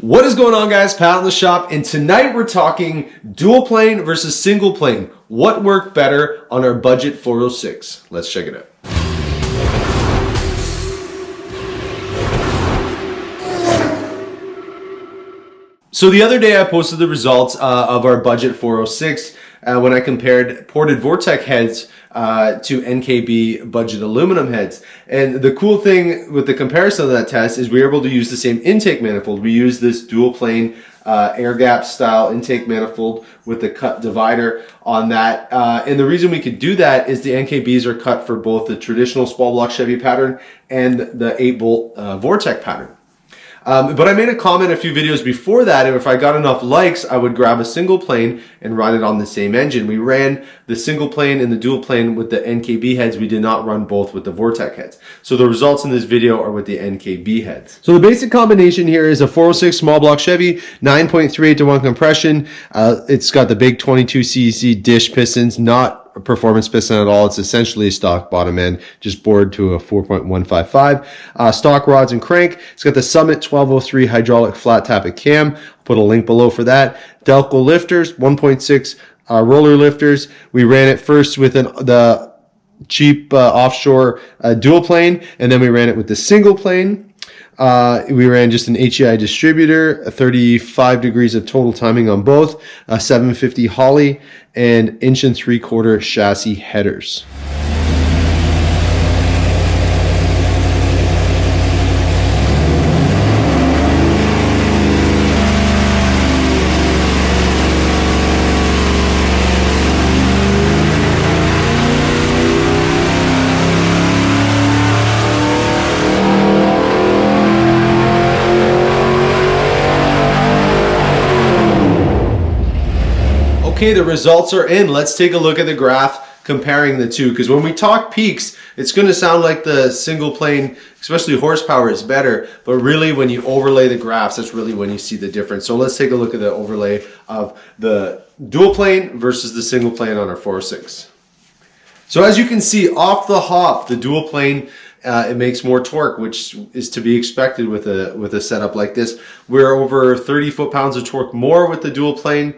What is going on, guys? Pat in the shop, and tonight we're talking dual plane versus single plane. What worked better on our budget 406? Let's check it out. So the other day I posted the results of our budget 406 when I compared ported Vortex heads to NKB budget aluminum heads. And the cool thing with the comparison of that test is we were able to use the same intake manifold. We used this dual plane air gap style intake manifold with the cut divider on that. And the reason we could do that is the NKBs are cut for both the traditional small block Chevy pattern and the 8-bolt Vortex pattern. But I made a comment a few videos before that, and if I got enough likes, I would grab a single plane and run it on the same engine. We ran the single plane and the dual plane with the NKB heads. We did not run both with the Vortex heads. So the results in this video are with the NKB heads. So the basic combination here is a 406 small block Chevy, 9.38 to 1 compression. It's got the big 22 cc dish pistons, not a performance piston at all. It's essentially a stock bottom end, just bored to a 4.155. Stock rods and crank. It's got the Summit 1203 hydraulic flat tappet cam. I'll put a link below for that. Delco lifters, 1.6 roller lifters. We ran it first with the cheap offshore dual plane, and then we ran it with the single plane. We ran just an Hei Distributor, 35 degrees of total timing on both, 750 Holley, and 1 3/4 chassis headers. Okay, the results are in. Let's take a look at the graph comparing the two, because when we talk peaks, it's going to sound like the single plane, especially horsepower, is better, but really when you overlay the graphs, that's really when you see the difference. So let's take a look at the overlay of the dual plane versus the single plane on our 406. So as you can see, off the hop, the dual plane, it makes more torque, which is to be expected with a setup like this. We're over 30 foot-pounds of torque more with the dual plane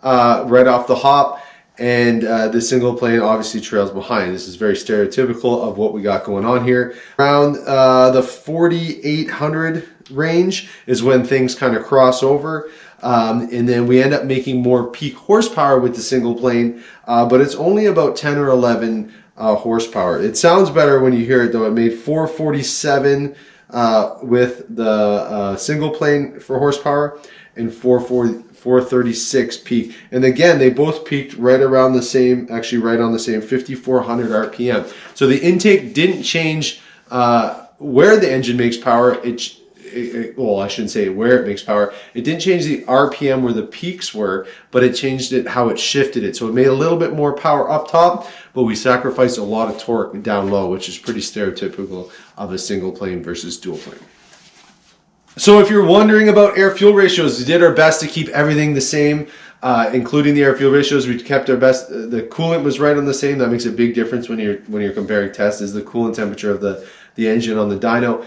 right off the hop, and the single plane obviously trails behind. This is very stereotypical of what we got going on here. Around the 4,800 range is when things kind of cross over, and then we end up making more peak horsepower with the single plane, but it's only about 10 or 11 horsepower. It sounds better when you hear it though. It made 447 with the single plane for horsepower, and 436 peak. And again, they both peaked right around the same, actually right on the same 5,400 RPM. So the intake didn't change where the engine makes power. Well, I shouldn't say where it makes power. It didn't change the RPM where the peaks were, but it changed it how it shifted it. So it made a little bit more power up top, but we sacrificed a lot of torque down low, which is pretty stereotypical of a single plane versus dual plane. So if you're wondering about air-fuel ratios, we did our best to keep everything the same, including the air-fuel ratios. We kept our best. The coolant was right on the same. That makes a big difference when you're comparing tests, is the coolant temperature of the engine on the dyno.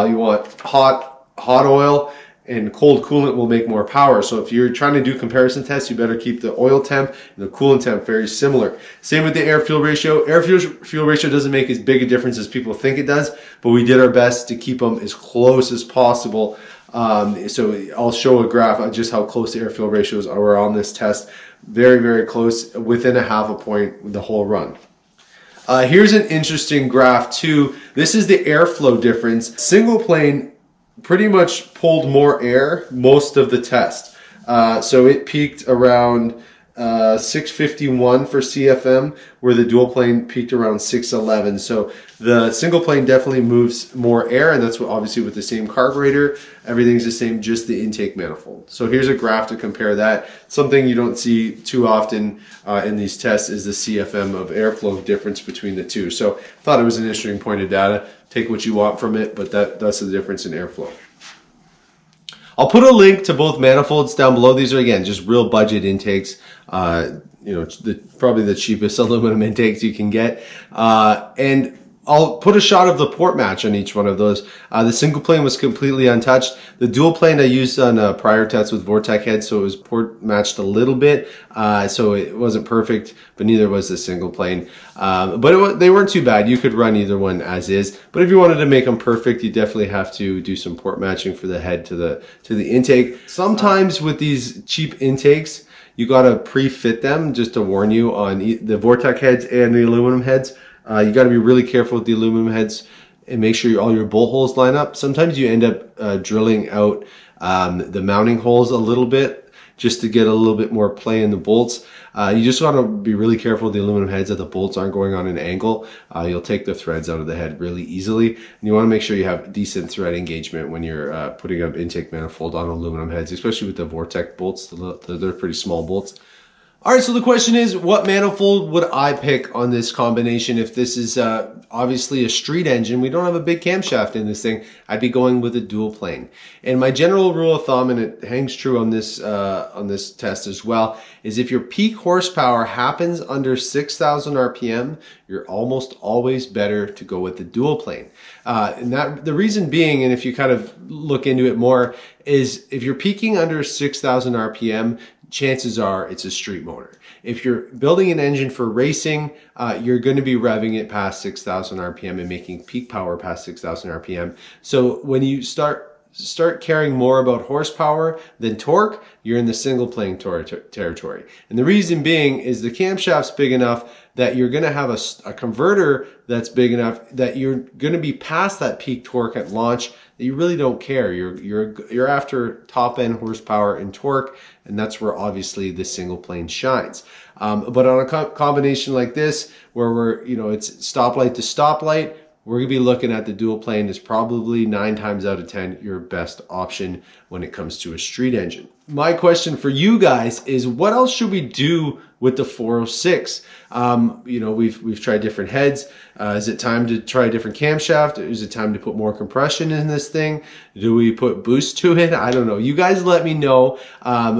You want hot oil, and cold coolant will make more power. So if you're trying to do comparison tests, you better keep the oil temp and the coolant temp very similar. Same with the air-fuel ratio. Air-fuel ratio doesn't make as big a difference as people think it does, but we did our best to keep them as close as possible. So I'll show a graph of just how close the air-fuel ratios are on this test. Very, very close, within a half a point the whole run. Here's an interesting graph too. This is the airflow difference. Single plane pretty much pulled more air most of the test. So it peaked around 651 for CFM, where the dual plane peaked around 611. So the single plane definitely moves more air, and that's what, obviously with the same carburetor, everything's the same, just the intake manifold. So here's a graph to compare that. Something you don't see too often in these tests is the CFM of airflow difference between the two. So I thought it was an interesting point of data. Take what you want from it, but that's the difference in airflow. I'll put a link to both manifolds down below. These are, again, just real budget intakes. You know, probably the cheapest aluminum intakes you can get. And I'll put a shot of the port match on each one of those. The single plane was completely untouched. The dual plane I used on a prior test with Vortex heads, so it was port matched a little bit. So it wasn't perfect, but neither was the single plane. But they weren't too bad. You could run either one as is. But if you wanted to make them perfect, you definitely have to do some port matching for the head to the intake. Sometimes with these cheap intakes, you gotta pre-fit them, just to warn you, on the Vortex heads and the aluminum heads. You got to be really careful with the aluminum heads and make sure all your bolt holes line up. Sometimes you end up drilling out the mounting holes a little bit just to get a little bit more play in the bolts. You just want to be really careful with the aluminum heads that the bolts aren't going on an angle. You'll take the threads out of the head really easily. And you want to make sure you have decent thread engagement when you're putting up intake manifold on aluminum heads, especially with the Vortex bolts. They're pretty small bolts. All right, so the question is, what manifold would I pick on this combination? If this is obviously a street engine, we don't have a big camshaft in this thing, I'd be going with a dual plane. And my general rule of thumb, and it hangs true on this test as well, is if your peak horsepower happens under 6,000 RPM, you're almost always better to go with the dual plane. And the reason being, and if you kind of look into it more, is if you're peaking under 6,000 RPM, chances are it's a street motor. If you're building an engine for racing, you're going to be revving it past 6,000 RPM and making peak power past 6,000 RPM. So when you start caring more about horsepower than torque, you're in the single plane territory. And the reason being is the camshaft's big enough that you're going to have a converter that's big enough that you're going to be past that peak torque at launch that you really don't care. You're after top end horsepower and torque, and that's where obviously the single plane shines. But on a combination like this, where it's stoplight to stoplight, we're going to be looking at the dual plane is probably 9 times out of 10 your best option when it comes to a street engine. My question for you guys is, what else should we do with the 406? We've tried different heads. Is it time to try a different camshaft? Is it time to put more compression in this thing? Do we put boost to it? I don't know. You guys let me know.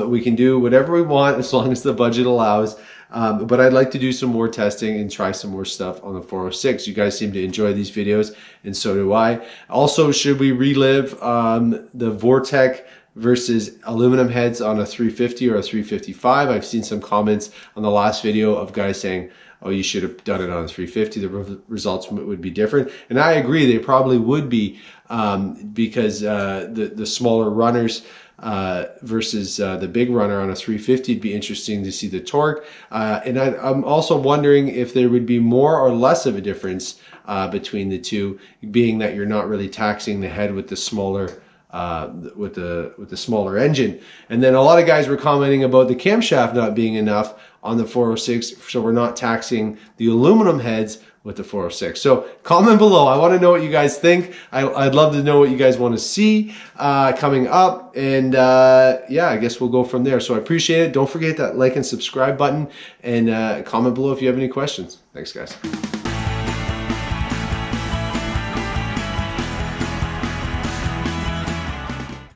We can do whatever we want as long as the budget allows. But I'd like to do some more testing and try some more stuff on the 406. You guys seem to enjoy these videos, and so do I. Also, should we relive the Vortex versus aluminum heads on a 350 or a 355? I've seen some comments on the last video of guys saying, oh, you should have done it on a 350. The results would be different. And I agree, they probably would be because the smaller runners versus the big runner on a 350, it'd be interesting to see the torque. And I'm also wondering if there would be more or less of a difference between the two, being that you're not really taxing the head with the smaller with the smaller engine. And then a lot of guys were commenting about the camshaft not being enough on the 406, so we're not taxing the aluminum heads with the 406. So comment below. I want to know what you guys think. I'd love to know what you guys want to see coming up. And yeah, I guess we'll go from there. So I appreciate it. Don't forget that like and subscribe button, and comment below if you have any questions. Thanks, guys.